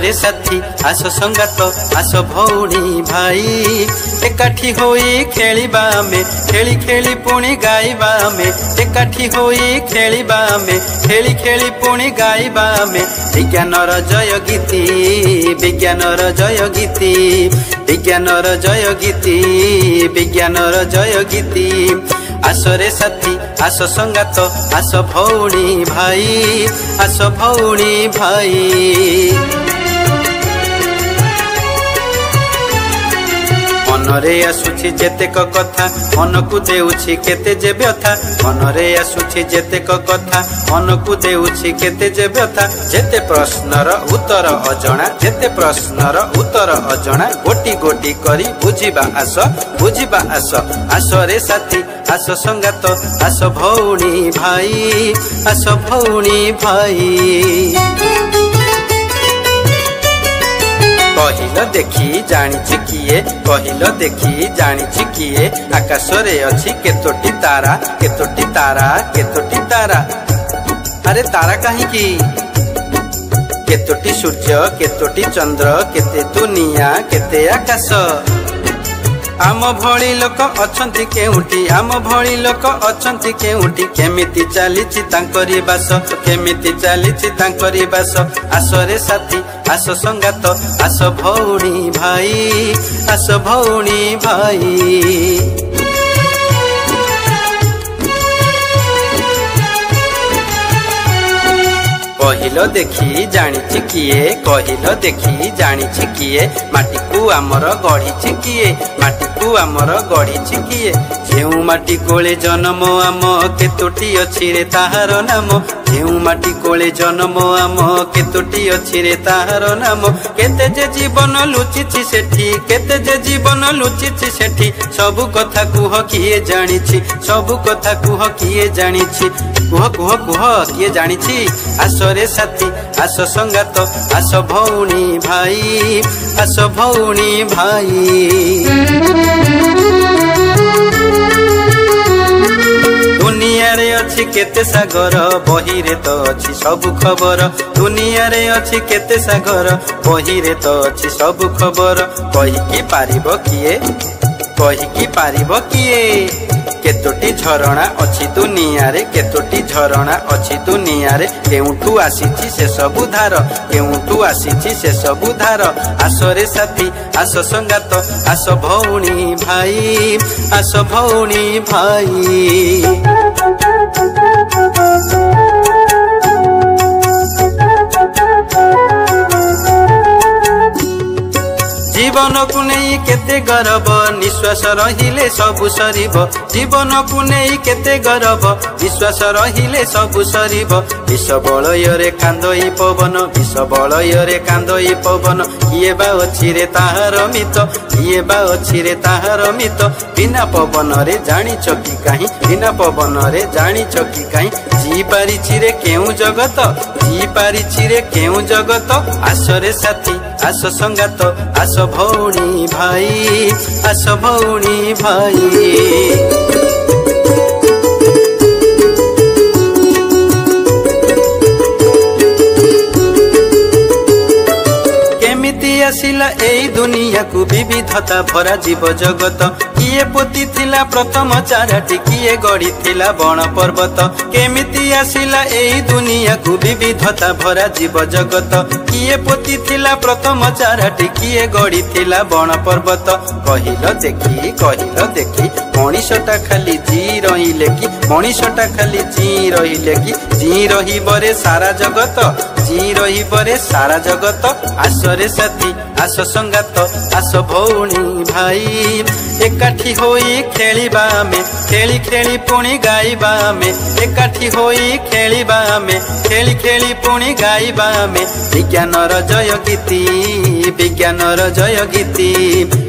रे साथी आस संगात आस भौणी भाई एकाठी होई खेलिबा में खेली खेली पुणी गाइबा में एकाठी होई खेलिबा में खेली खेली पुणी गाइबा में विज्ञानर जय गीति विज्ञानर जय गीति विज्ञानर जय गीति विज्ञानर जय गीति आस रे साथी आस संगात आस भौणी भाई आस भौणी भाई मनरे आसुछि जेतेक कथा मन को देउछि केते जे व्यथा मनरे आसुछि जेतेक कथा मन को देउछि केते जे व्यथा जेते प्रश्नर उत्तर अजणा जेते प्रश्नर उत्तर अजणा गोटी गोटी करी बुझिबा आस आस रे साथी आस संगात आस भौणी भाई आस भौणी भाई कहिल देखी जानिछि किए कहिल देखी जानिछि किए आकाश रे अछि केतोटी तारा केतोटी तारा केतोटी तारा अरे तारा काहे की केतोटी सूर्य केतोटी चंद्र केते दुनिया केते आकाश आम भली लोक अछंती केउटी आम भली लोक अछंती केउटी केमिति चालिछि तांकरी बास केमिति चालिछि तांकरी बास आस रे साथी आस संगात आस भौणी भाई आस भौणी भाई कहिल देखी जानिछि किए कहिल देखी जानिछि किए माटी को आमर गढ़िछि किए माटी को आमर गढ़िछि किए जेउ माटी कोले जन्म आम केतोटी अछि रे ताहार नाम जेउ माटी कोले जन्म आम केतोटी अछि रे ताहार नाम केते जे जीवन लुचिछि सेठी केते जे जीवन लुचिछि सेठी सब कथा कुह किए जानिछि सब कथा कुह किए जानिछि कुह कुह कुह किए जानिछि आस रे साथी आस संगात आस भौणी भाई आस भौणी भाई दुनिया रे अछि केते सागर बही रे तो अछि सब खबर दुनिया रे अछि केते सागर बही रे तो अछि सब खबर कहि की पारिबो किए कहि की पारिबो किए केतोटी झरणा अछि दुनिया रे केतोटी झरणा अछि दुनिया रे केउठू आसीछि से सब धार केउठू आसीछि से सब धार आस रे साथी आस संगात आस भौणी भाई आस भौणी भाई जीवन को नहीं केते गर्व निश्वास रहिले सबु सरीब जीवन को नहीं केते गर्व विश्वास रहिले सबु सरीब विष बलय रे कांदई पवन विष बलय रे कांदई पवन किए बा अछि रे ताहार मित किए बा अछि रे ताहार मित बिना पवन रे जानी चकी काई बिना पवन रे जानी चकी काई जी पारिछि रे केउ जगत जी पारिछि रे केउ जगत आस रे साथी आस संगात आस भौणी भाई आस भौणी भाई आसिला एई दुनिया को विविधता भरा जीव जगत किए पोती थिला प्रथम चाराटी किए गढ़ी थिला बण पर्वत केमिति आसिला एई दुनिया को विविधता भरा जीव जगत किए पोती थिला प्रथम चाराटी किए गढ़ी थिला बण पर्वत कहिल देखी मनीषटा खाली जी रहिले कि मनीषटा खाली जी रहिले कि जी रहिबरे सारा जगत जी रहिबरे सारा जगत आस रे साथी आस संगात आस भौणी भाई एकाठी होई खेलिबा में खेली खेली पुणी गाइबा में एकाठी होई खेलिबा में खेली खेली पुणी गाइबा में विज्ञानर जय गीति विज्ञानर जय गीति